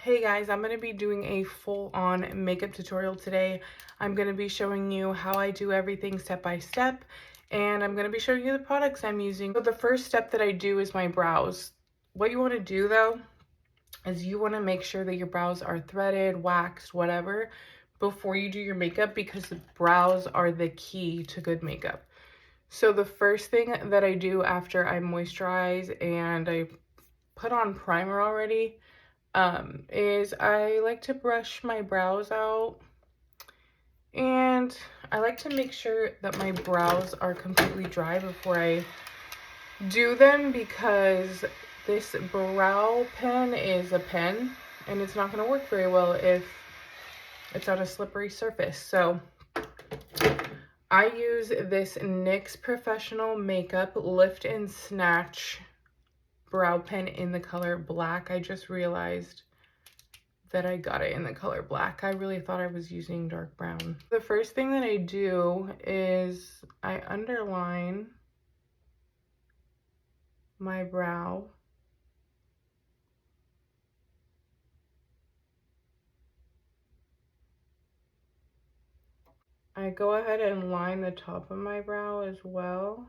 Hey guys, I'm going to be doing a full-on makeup tutorial today. I'm going to be showing you how I do everything step by step, and I'm going to be showing you the products I'm using. So the first step that I do is my brows. What you want to do though is you want to make sure that your brows are threaded, waxed, whatever, before you do your makeup, because the brows are the key to good makeup. So the first thing that I do after I moisturize and I put on primer already, is I like to brush my brows out, and I like to make sure that my brows are completely dry before I do them, because this brow pen is a pen and it's not going to work very well if it's on a slippery surface. So I use this NYX Professional Makeup Lift and Snatch brow pen in the color black. I just realized that I got it in the color black. I really thought I was using dark brown. The first thing that I do is I underline my brow. I go ahead and line the top of my brow as well.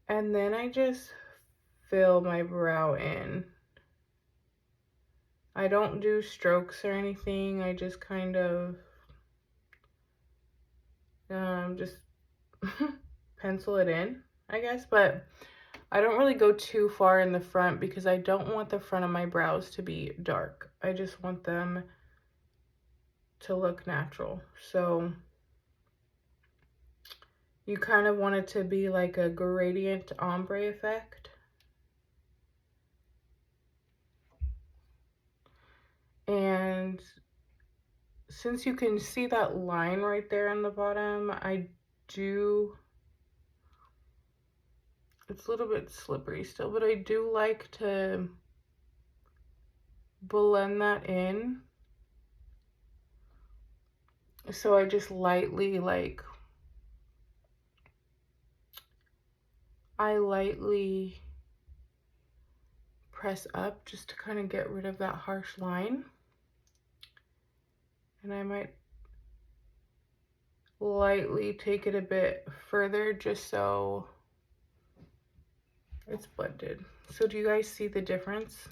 And then I just fill my brow in. I don't do strokes or anything. I just kind of just pencil it in, I guess. But I don't really go too far in the front because I don't want the front of my brows to be dark. I just want them to look natural. So you kind of want it to be like a gradient ombre effect. And since you can see that line right there on the bottom, it's a little bit slippery still, but I do like to blend that in. So I just lightly press up just to kind of get rid of that harsh line. And I might lightly take it a bit further just so it's blended. So do you guys see the difference?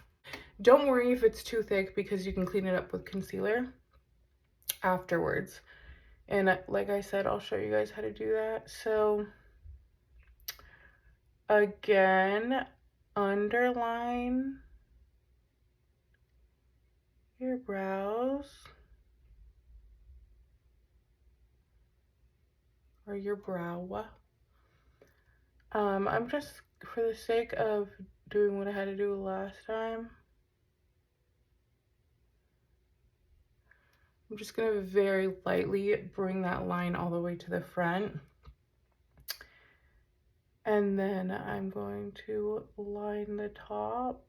Don't worry if it's too thick, because you can clean it up with concealer afterwards. And like I said, I'll show you guys how to do that. So again, underline your brows or your brow. I'm just, for the sake of doing what I had to do last time, I'm just going to very lightly bring that line all the way to the front. And then I'm going to line the top.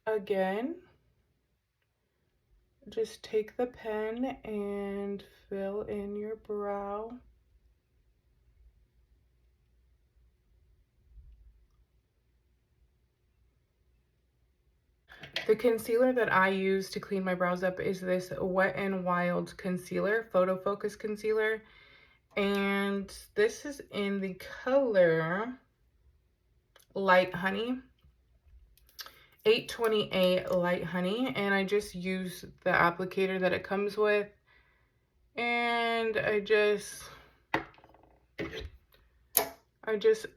Again, just take the pen and fill in your brow. The concealer that I use to clean my brows up is this Wet n Wild concealer, Photo Focus concealer. And this is in the color Light Honey, 828 Light Honey. And I just use the applicator that it comes with. And I just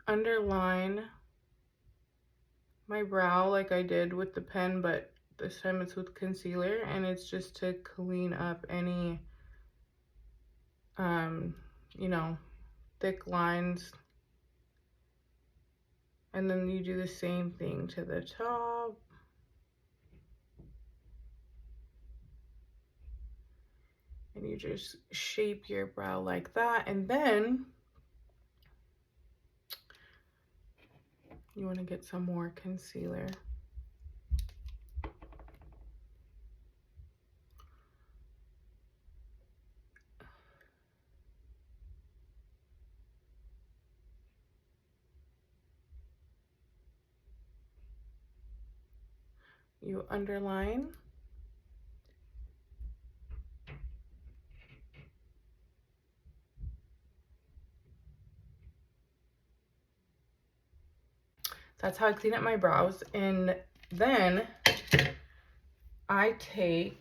underline my brow like I did with the pen, but this time it's with concealer, and it's just to clean up any you know, thick lines. And then you do the same thing to the top. And you just shape your brow like that. And then you want to get some more concealer. you underline. That's how I clean up my brows. And then I take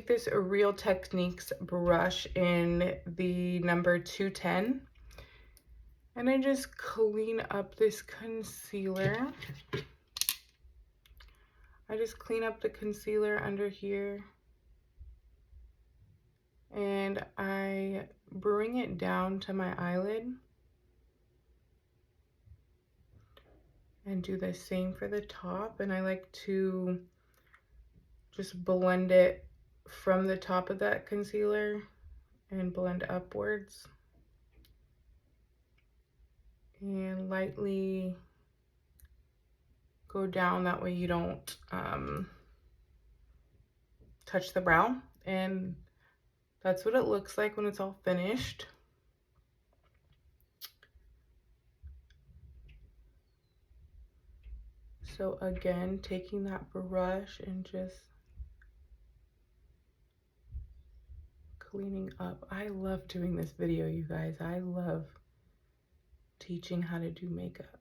this Real Techniques brush in the number 210, and I just clean up this concealer. I just clean up the concealer under here, and I bring it down to my eyelid and do the same for the top. And I like to just blend it from the top of that concealer and blend upwards and lightly go down. That way you don't touch the brow. And that's what it looks like when it's all finished. So again, taking that brush and just cleaning up. I love doing this video, you guys. I love teaching how to do makeup.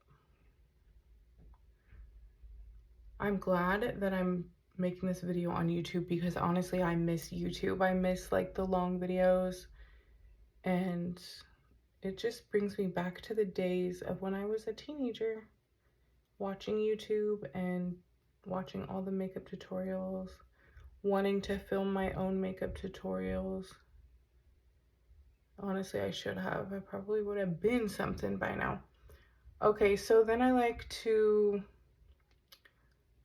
I'm glad that I'm making this video on YouTube, because honestly, I miss YouTube. I miss like the long videos, and it just brings me back to the days of when I was a teenager, watching YouTube and watching all the makeup tutorials, wanting to film my own makeup tutorials. Honestly, I should have. I probably would have been something by now. Okay, so then I like to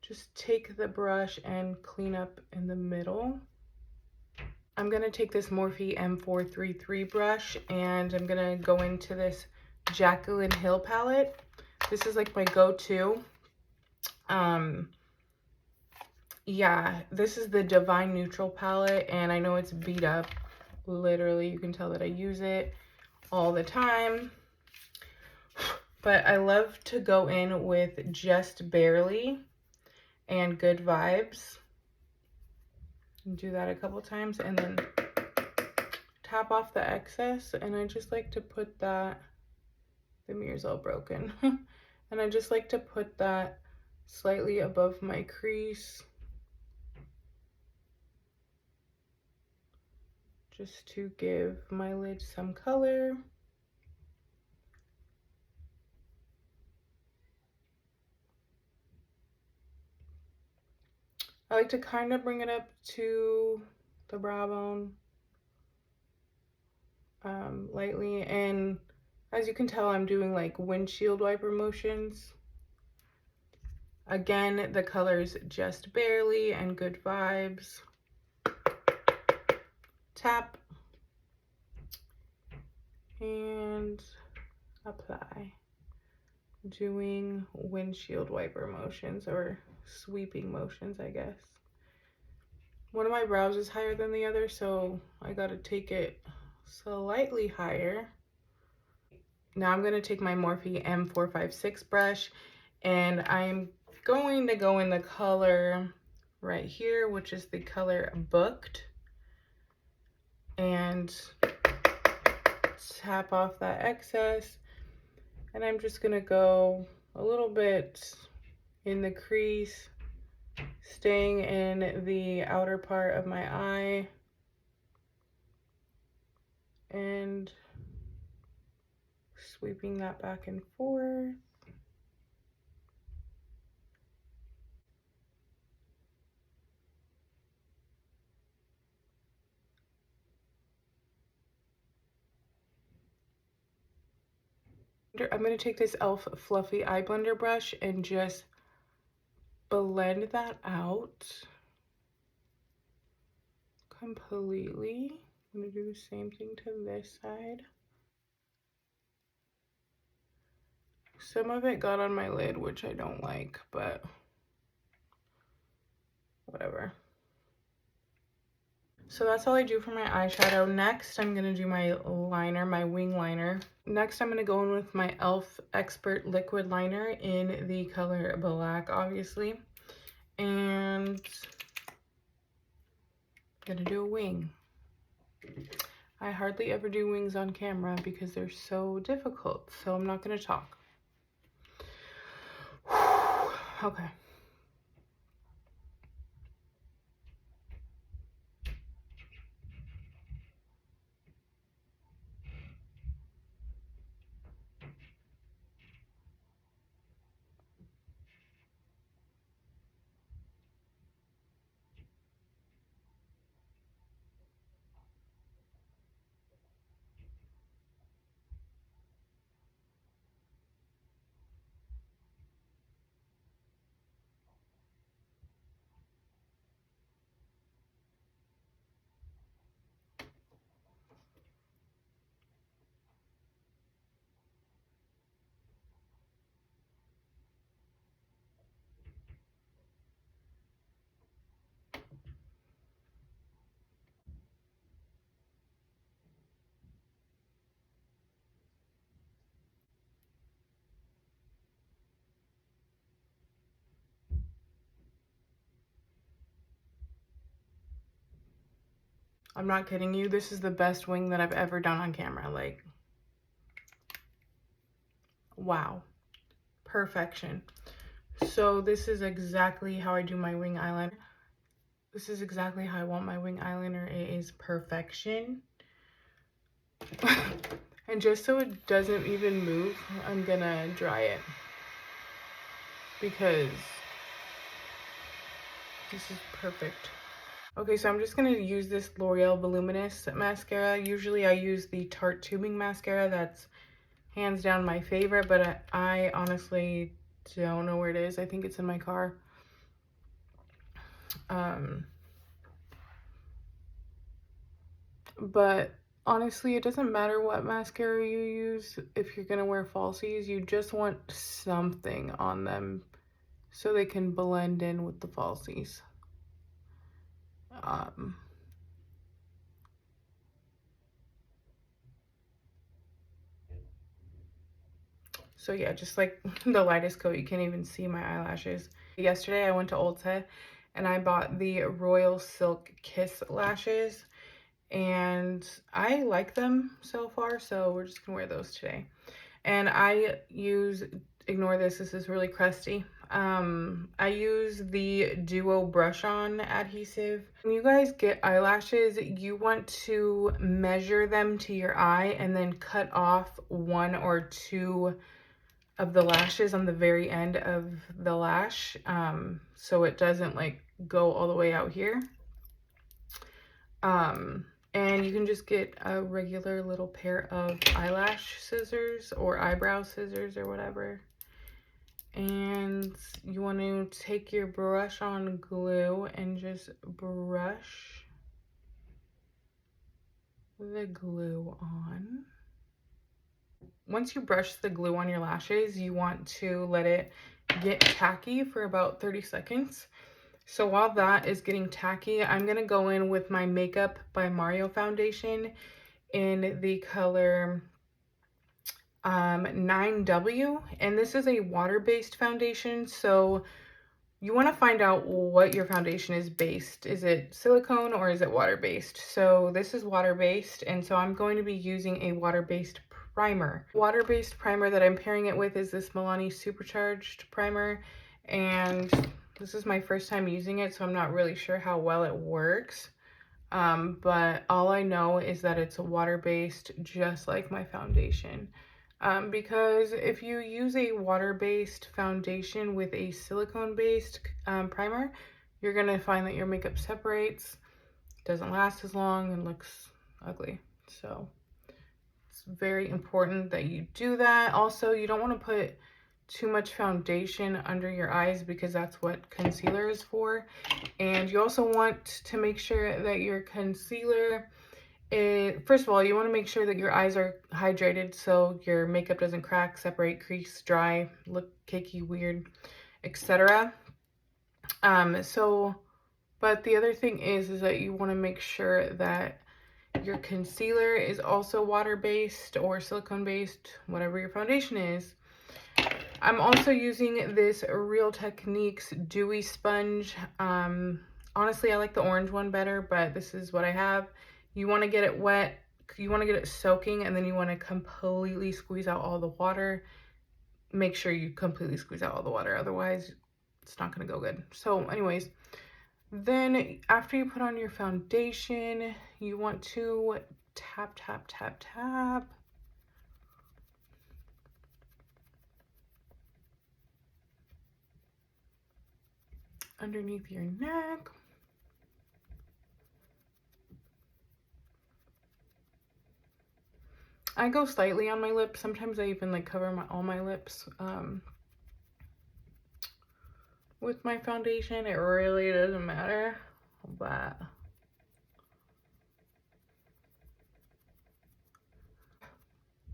just take the brush and clean up in the middle. I'm gonna take this Morphe M433 brush, and I'm gonna go into this Jaclyn Hill palette. This is like my go-to. Yeah, this is the Divine Neutral palette, and I know it's beat up. Literally, you can tell that I use it all the time. But I love to go in with Just Barely and Good Vibes. Do that a couple times and then tap off the excess. And I just like to put that, the mirror's all broken. And I just like to put that slightly above my crease, just to give my lid some color. I like to kind of bring it up to the brow bone lightly, and as you can tell, I'm doing like windshield wiper motions. Again, the colors Just Barely and Good Vibes. Tap and apply. Doing windshield wiper motions, or sweeping motions, I guess. One of my brows is higher than the other, so I gotta take it slightly higher. Now I'm gonna take my Morphe M456 brush, and I'm going to go in the color right here, which is the color Booked, and tap off that excess. And I'm just gonna go a little bit in the crease, staying in the outer part of my eye, and sweeping that back and forth. I'm going to take this e.l.f. Fluffy Eye Blender brush and just blend that out completely. I'm going to do the same thing to this side. Some of it got on my lid, which I don't like, but whatever. So that's all I do for my eyeshadow. Next, I'm going to do my liner, my wing liner. Next, I'm going to go in with my e.l.f. Expert Liquid Liner in the color black, obviously. And I'm going to do a wing. I hardly ever do wings on camera because they're so difficult, so I'm not going to talk. Okay. I'm not kidding you. This is the best wing that I've ever done on camera. Like, wow. Perfection. So this is exactly how I do my wing eyeliner. This is exactly how I want my wing eyeliner. It is perfection. And just so it doesn't even move, I'm gonna dry it. Because this is perfect. Okay, so I'm just going to use this L'Oreal Voluminous mascara. Usually I use the Tarte tubing mascara. That's hands down my favorite, but I honestly don't know where it is. I think it's in my car. But honestly, it doesn't matter what mascara you use. If you're going to wear falsies, you just want something on them so they can blend in with the falsies. So yeah, just like the lightest coat, you can't even see my eyelashes. Yesterday I went to Ulta and I bought the Royal Silk Kiss lashes and I like them so far, so we're just gonna wear those today. And I use, ignore this, this is really crusty. I use the Duo brush on adhesive. When you guys get eyelashes, you want to measure them to your eye and then cut off 1 or 2 of the lashes on the very end of the lash, so it doesn't like go all the way out here. And you can just get a regular little pair of eyelash scissors or eyebrow scissors or whatever. And you want to take your brush on glue and just brush the glue on. Once you brush the glue on your lashes, you want to let it get tacky for about 30 seconds. So while that is getting tacky, I'm going to go in with my Makeup by Mario foundation in the color 9W. And this is a water-based foundation, so you want to find out what your foundation is based. Is it silicone or is it water-based? So this is water-based, and so I'm going to be using a water-based primer. Water-based primer that I'm pairing it with is this Milani Supercharged primer, and this is my first time using it, so I'm not really sure how well it works. But all I know is that it's water-based, just like my foundation. Because if you use a water-based foundation with a silicone-based primer, you're going to find that your makeup separates, doesn't last as long, and looks ugly. So it's very important that you do that. Also, you don't want to put too much foundation under your eyes because that's what concealer is for. And you also want to make sure that your concealer, first of all, you want to make sure that your eyes are hydrated so your makeup doesn't crack, separate, crease, dry, look cakey, weird, etc. But But the other thing is that you want to make sure that your concealer is also water-based or silicone-based, whatever your foundation is. I'm also using this Real Techniques Dewy Sponge. Honestly, I like the orange one better, but this is what I have. You want to get it wet, you want to get it soaking, and then you want to completely squeeze out all the water. Make sure you completely squeeze out all the water, otherwise it's not going to go good. So anyways, then after you put on your foundation, you want to tap, tap, tap, tap. Underneath your neck. I go slightly on my lips. Sometimes I even like cover all my lips with my foundation. It really doesn't matter, but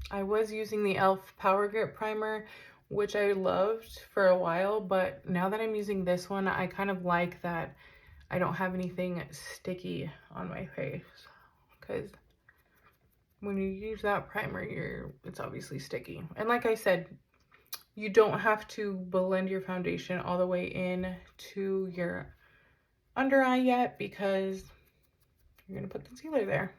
I was using the e.l.f. Power Grip Primer, which I loved for a while, but now that I'm using this one, I kind of like that I don't have anything sticky on my face, because when you use that primer, it's obviously sticky. And like I said, you don't have to blend your foundation all the way in to your under eye yet, because you're gonna put concealer there.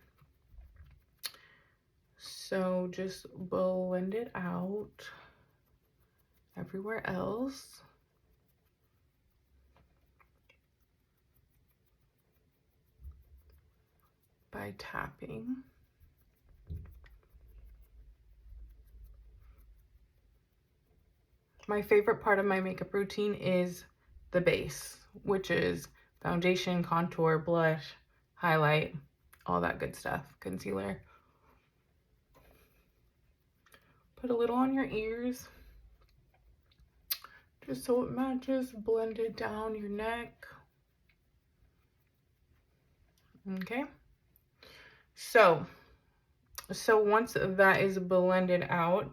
So just blend it out everywhere else. By tapping. My favorite part of my makeup routine is the base, which is foundation, contour, blush, highlight, all that good stuff, concealer. Put a little on your ears, just so it matches, blend it down your neck. Okay. So once that is blended out,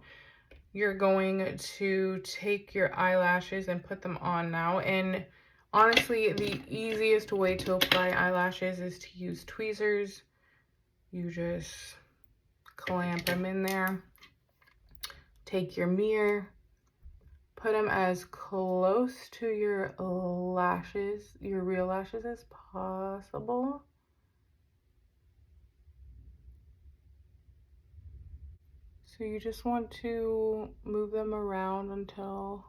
you're going to take your eyelashes and put them on now. And honestly, the easiest way to apply eyelashes is to use tweezers. You just clamp them in there. Take your mirror, put them as close to your lashes, your real lashes, as possible. So you just want to move them around until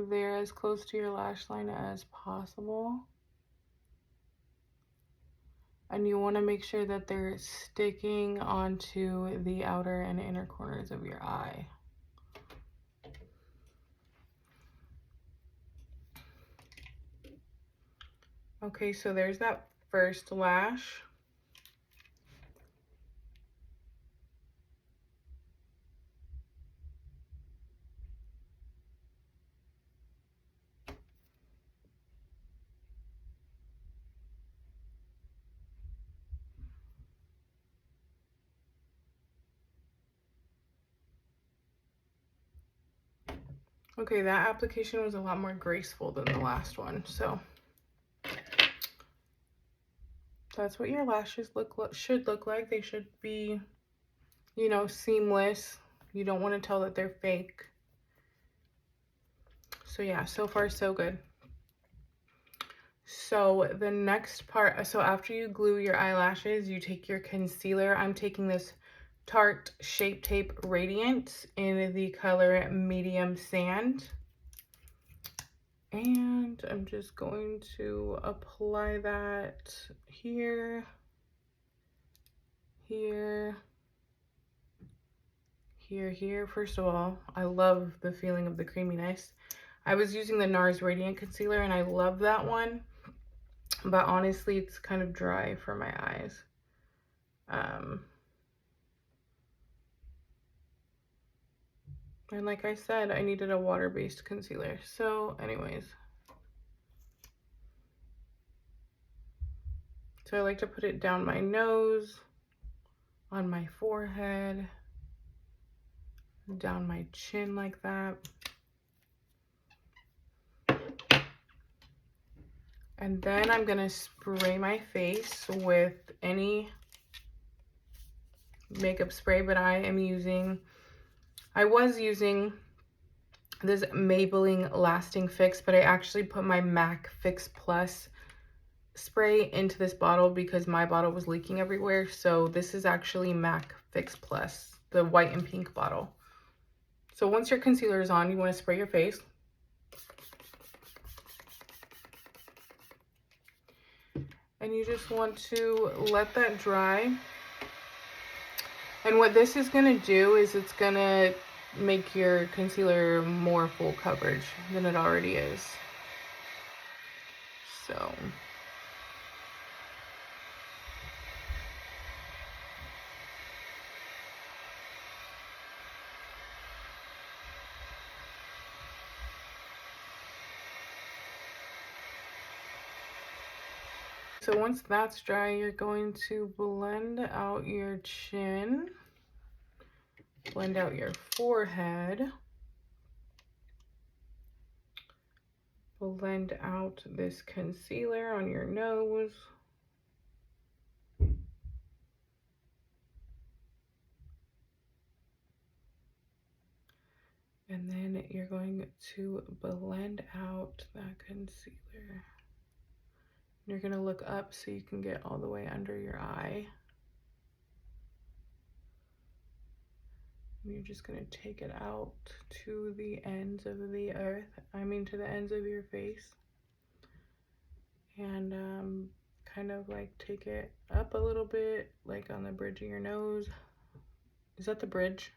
they're as close to your lash line as possible. And you want to make sure that they're sticking onto the outer and inner corners of your eye. Okay, so there's that first lash. Okay, that application was a lot more graceful than the last one, so that's what your lashes should look like. They should be, you know, seamless. You don't want to tell that they're fake. So yeah, so far so good. So the next part, so after you glue your eyelashes, you take your concealer. I'm taking this Tarte Shape Tape Radiant in the color Medium Sand. And I'm just going to apply that here, here, here, here. First of all, I love the feeling of the creaminess. I was using the NARS Radiant Concealer and I love that one, but honestly, it's kind of dry for my eyes. And like I said, I needed a water-based concealer. So anyways. So I like to put it down my nose, on my forehead, down my chin like that. And then I'm gonna spray my face with any makeup spray, but I was using this Maybelline Lasting Fix, but I actually put my MAC Fix Plus spray into this bottle because my bottle was leaking everywhere. So this is actually MAC Fix Plus, the white and pink bottle. So once your concealer is on, you want to spray your face. And you just want to let that dry. And what this is going to do is it's going to make your concealer more full coverage than it already is. So once that's dry, you're going to blend out your chin, blend out your forehead, blend out this concealer on your nose. And then you're going to blend out that concealer. You're going to look up so you can get all the way under your eye. And you're just going to take it out to the ends of the earth. To the ends of your face. And kind of like take it up a little bit, like on the bridge of your nose. Is that the bridge?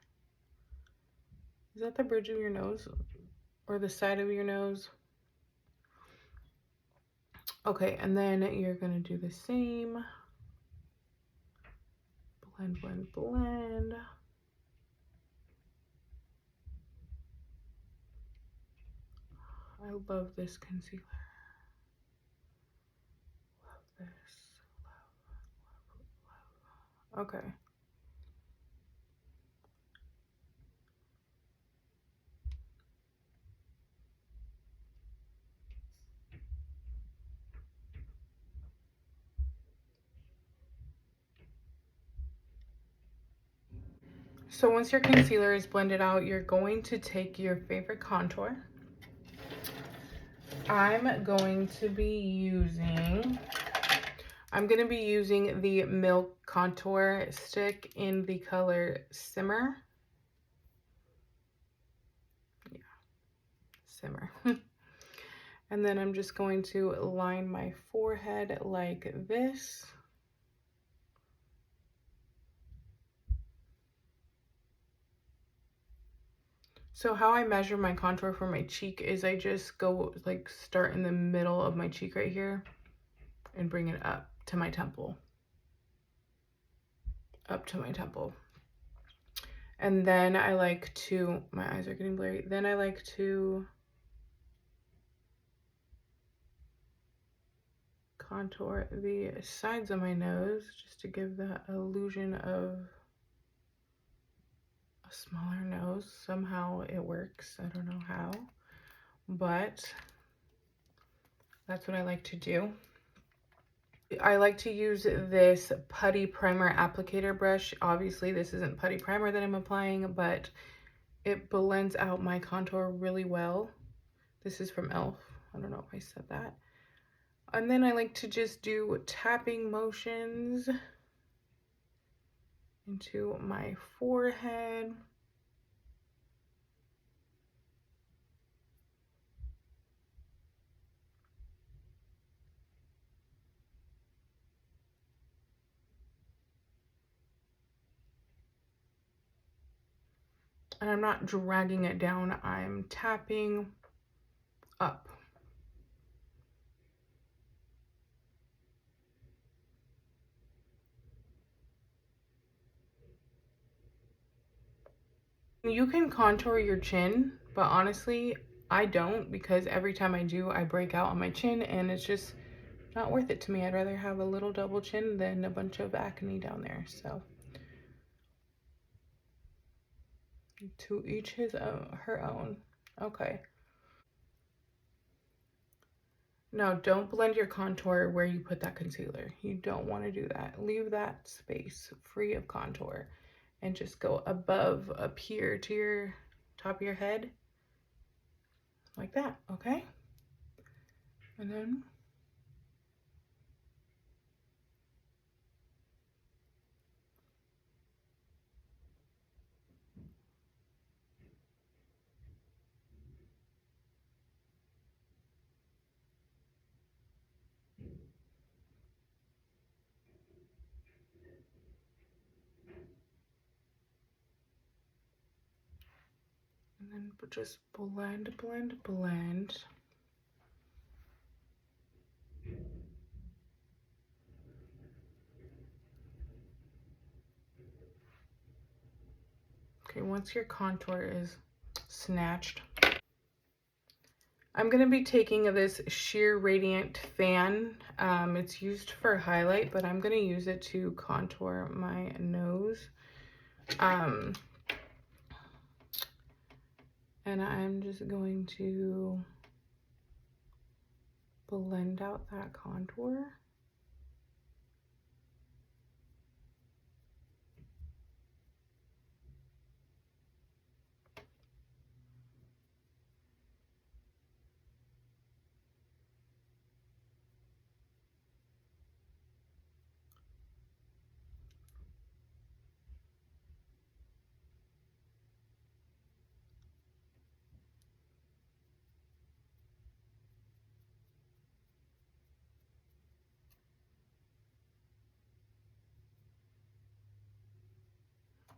Is that the bridge of your nose? Or the side of your nose? Okay, and then you're gonna do the same. Blend, blend, blend. I love this concealer. Love this. Love, love, love. Okay. So once your concealer is blended out, you're going to take your favorite contour. I'm going to be using the Milk Contour Stick in the color Simmer. Yeah, Simmer. And then I'm just going to line my forehead like this. So how I measure my contour for my cheek is I just go like start in the middle of my cheek right here and bring it up to my temple. Up to my temple. And then I like to, my eyes are getting blurry. Then I like to contour the sides of my nose just to give the illusion of a smaller nose. Somehow it works. I don't know how, but that's what I like to do. I like to use this putty primer applicator brush. Obviously this isn't putty primer that I'm applying, but it blends out my contour really well. This is from e.l.f. I don't know if I said that. And then I like to just do tapping motions into my forehead. And I'm not dragging it down, I'm tapping up. You can contour your chin, but honestly, I don't, because every time I do, I break out on my chin and it's just not worth it to me. I'd rather have a little double chin than a bunch of acne down there. So to each his own, her own. Okay. Now, don't blend your contour where you put that concealer. You don't want to do that. Leave that space free of contour and just go above, up here to your top of your head, like that, okay? And then just blend, blend, blend. Okay, once your contour is snatched, I'm going to be taking this Sheer Radiant Fan. It's used for highlight, but I'm going to use it to contour my nose. And I'm just going to blend out that contour.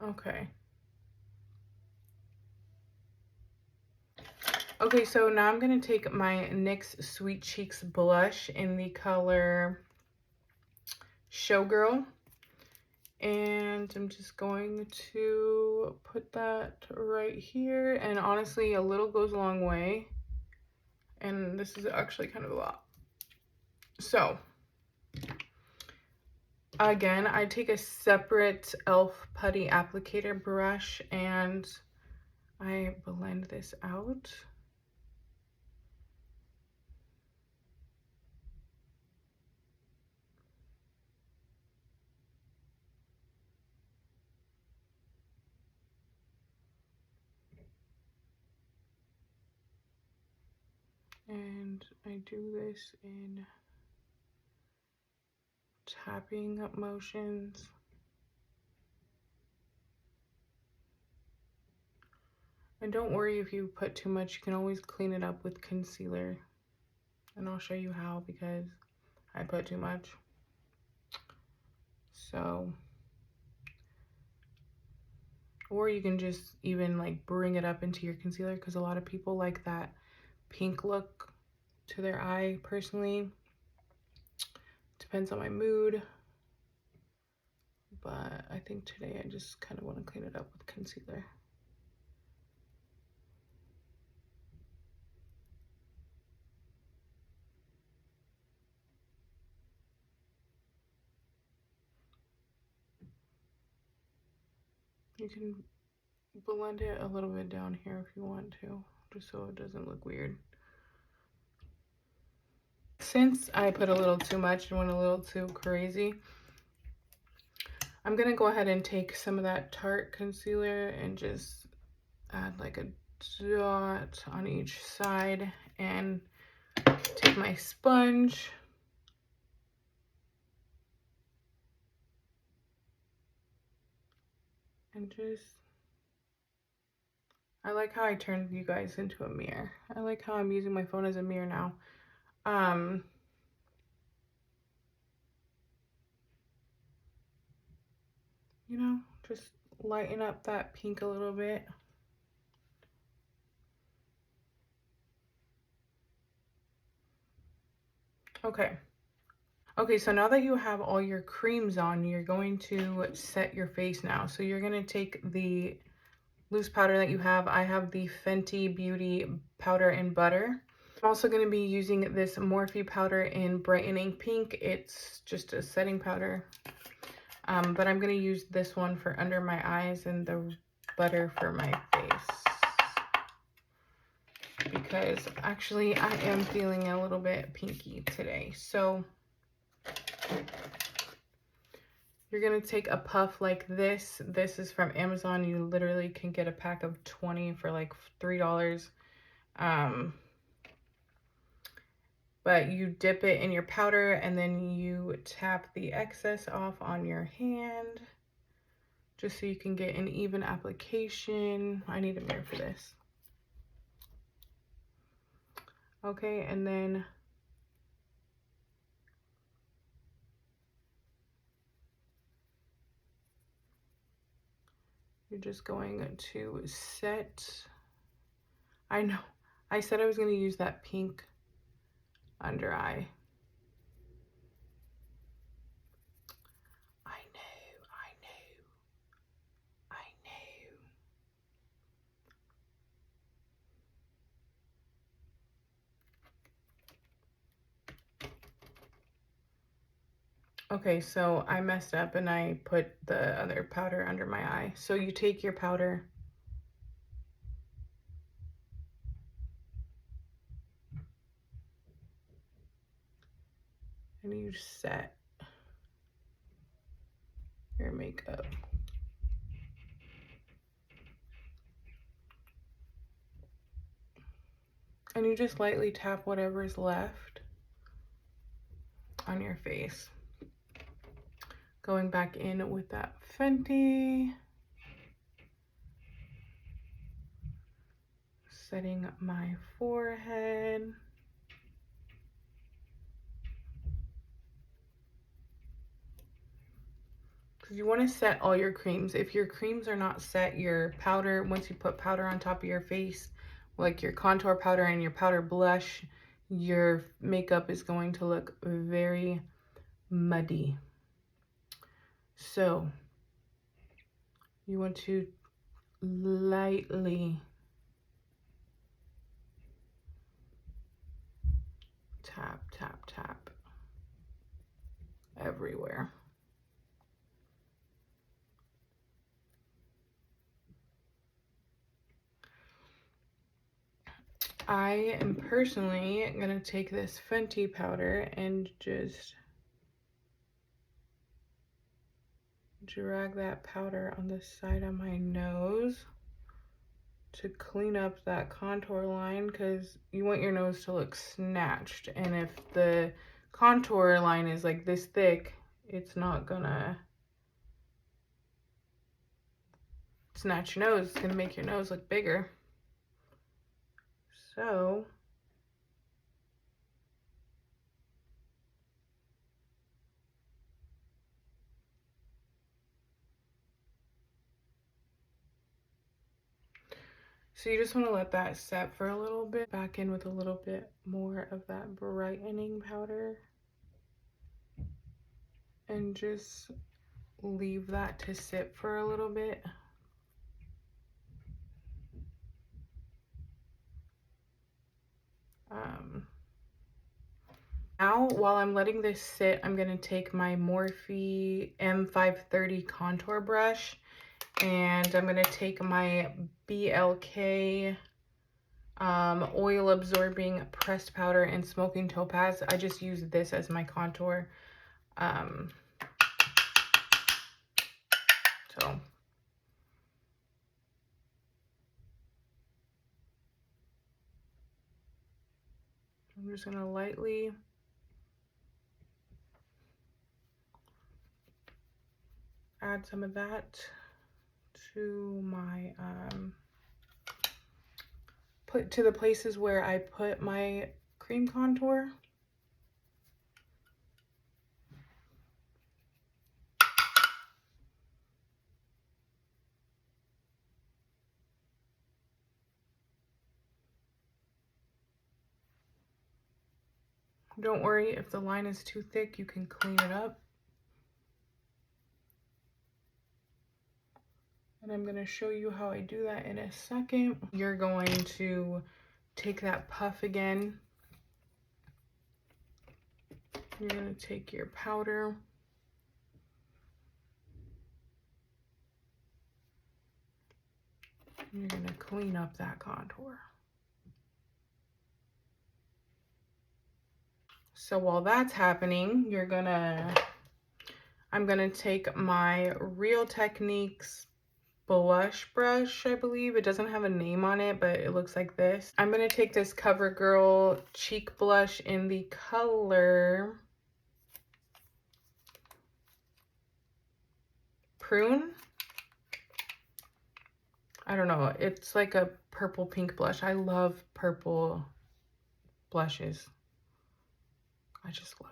Okay. Okay, so now I'm going to take my NYX Sweet Cheeks blush in the color Showgirl. And I'm just going to put that right here. And honestly, a little goes a long way. And this is actually kind of a lot. So, again, I take a separate e.l.f. putty applicator brush and I blend this out. And I do this in tapping motions. And don't worry if you put too much, you can always clean it up with concealer. And I'll show you how because I put too much. So, or you can just even like bring it up into your concealer because a lot of people like that pink look to their eye. Personally, depends on my mood, but I think today I just kind of want to clean it up with concealer. You can blend it a little bit down here if you want to, just so it doesn't look weird. Since I put a little too much and went a little too crazy, I'm gonna go ahead and take some of that Tarte concealer and just add like a dot on each side and take my sponge and just, I like how I turned you guys into a mirror. I like how I'm using my phone as a mirror now. You know, just lighten up that pink a little bit. Okay. Okay, so now that you have all your creams on, you're going to set your face now. So you're going to take the loose powder that you have. I have the Fenty Beauty Powder in Butter. I'm also going to be using this Morphe powder in Brightening Pink. It's just a setting powder. But I'm going to use this one for under my eyes and the butter for my face. because actually I am feeling a little bit pinky today. So you're going to take a puff like this. This is from Amazon. You literally can get a pack of 20 for like $3. But you dip it in your powder and then you tap the excess off on your hand just so you can get an even application. I need a mirror for this. Okay, and then you're just going to set. I know, I said I was going to use that pink under eye. I know. Okay, so I messed up and I put the other powder under my eye. So you take your powder and you set your makeup. And you just lightly tap whatever's left on your face. Going back in with that Fenty. Setting my forehead. Because you want to set all your creams. If your creams are not set, your powder, once you put powder on top of your face, like your contour powder and your powder blush, your makeup is going to look very muddy. So you want to lightly tap, tap, tap everywhere. I am personally gonna take this Fenty powder and just drag that powder on the side of my nose to clean up that contour line, because you want your nose to look snatched, and if the contour line is like this thick, it's not gonna snatch your nose. It's gonna make your nose look bigger. So you just want to let that set for a little bit. Back in with a little bit more of that brightening powder. And just leave that to sit for a little bit. Now, while I'm letting this sit, I'm going to take my Morphe M530 contour brush, and I'm going to take my BLK oil absorbing pressed powder and smoking topaz. I just use this as my contour. So I'm just going to lightly add some of that to my to the places where I put my cream contour. Don't worry, if the line is too thick, you can clean it up. And I'm going to show you how I do that in a second. You're going to take that puff again. You're going to take your powder. And you're going to clean up that contour. So while that's happening, I'm gonna take my Real Techniques blush brush, I believe. It doesn't have a name on it, but it looks like this. I'm gonna take this CoverGirl cheek blush in the color Prune. I don't know, it's like a purple pink blush. I love purple blushes. I just love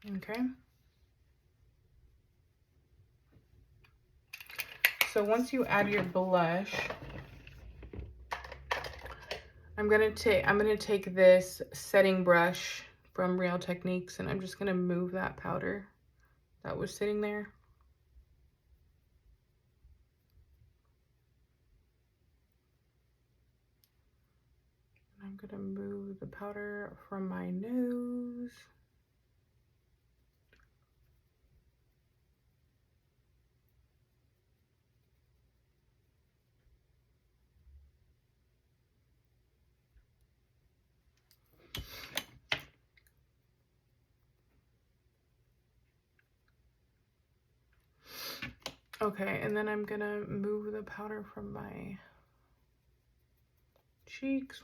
them. Okay. So once you add your blush, I'm gonna take this setting brush from Real Techniques, and I'm just gonna move that powder that was sitting there. I'm gonna move the powder from my nose. Okay, and then I'm gonna move the powder from my cheeks.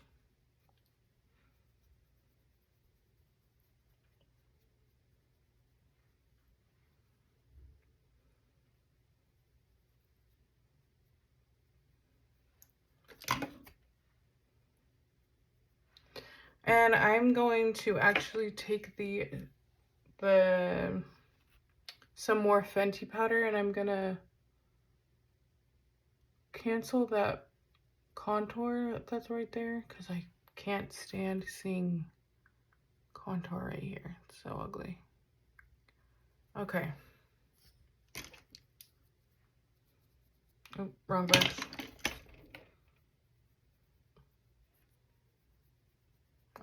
And I'm going to actually take some more Fenty powder, and I'm gonna cancel that contour that's right there, because I can't stand seeing contour right here. It's so ugly. Okay. Oh, wrong brush.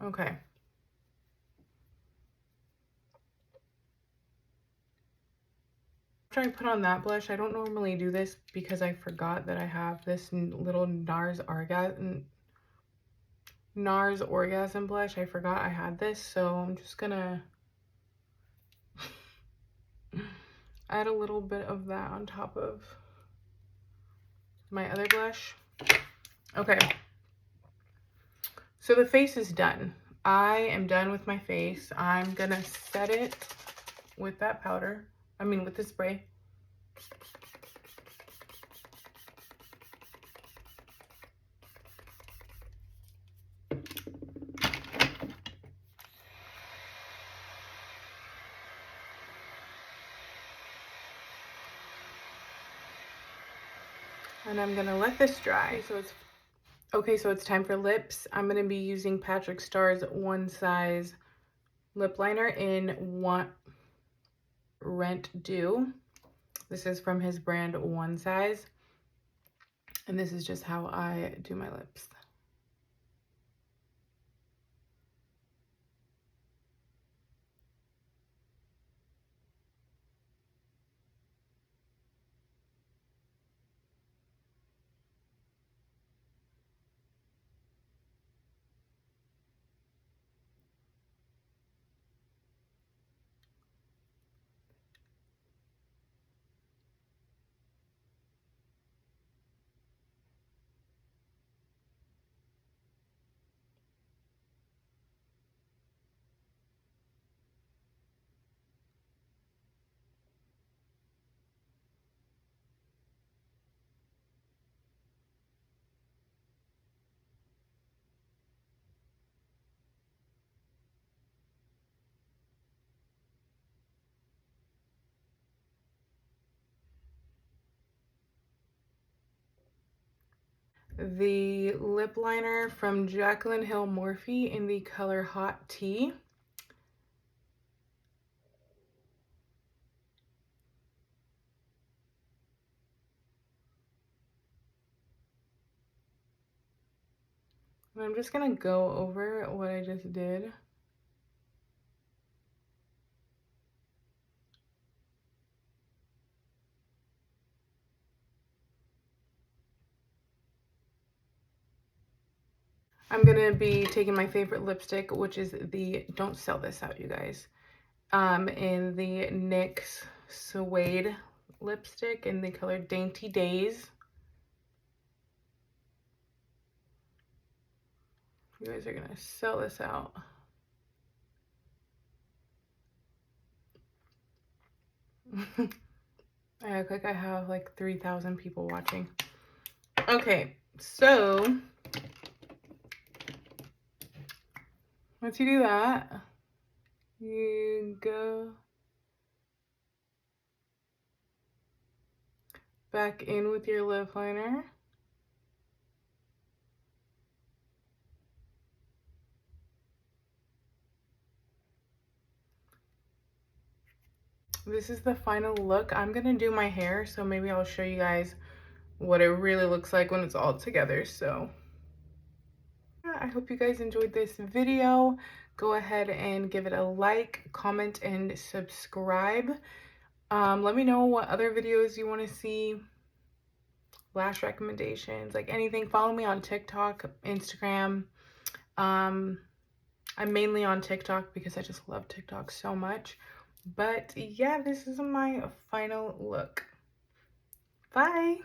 Okay. After I put on that blush, I don't normally do this because I forgot that I have this little NARS orgasm blush. I forgot I had this, so I'm just gonna add a little bit of that on top of my other blush. Okay, so the face is done. I am done with my face. I'm gonna set it with that powder, with the spray. And I'm gonna let this dry. So it's time for lips. I'm gonna be using Patrick Starr's One Size lip liner in Rent Dew. This is from his brand One Size. And this is just how I do my lips. The lip liner from Jaclyn Hill Morphe in the color Hot Tea. And I'm just gonna go over what I just did. I'm gonna be taking my favorite lipstick, which is the, don't sell this out, you guys, in the NYX Suede lipstick in the color Dainty Daze. You guys are gonna sell this out. I look like I have like 3,000 people watching. Okay, so once you do that, you go back in with your lip liner. This is the final look. I'm gonna do my hair, so maybe I'll show you guys what it really looks like when it's all together. So I hope you guys enjoyed this video. Go ahead and give it a like, comment, and subscribe. Let me know what other videos you want to see, lash recommendations, like anything. Follow me on TikTok, Instagram. I'm mainly on TikTok because I just love TikTok so much. But yeah, this is my final look. Bye.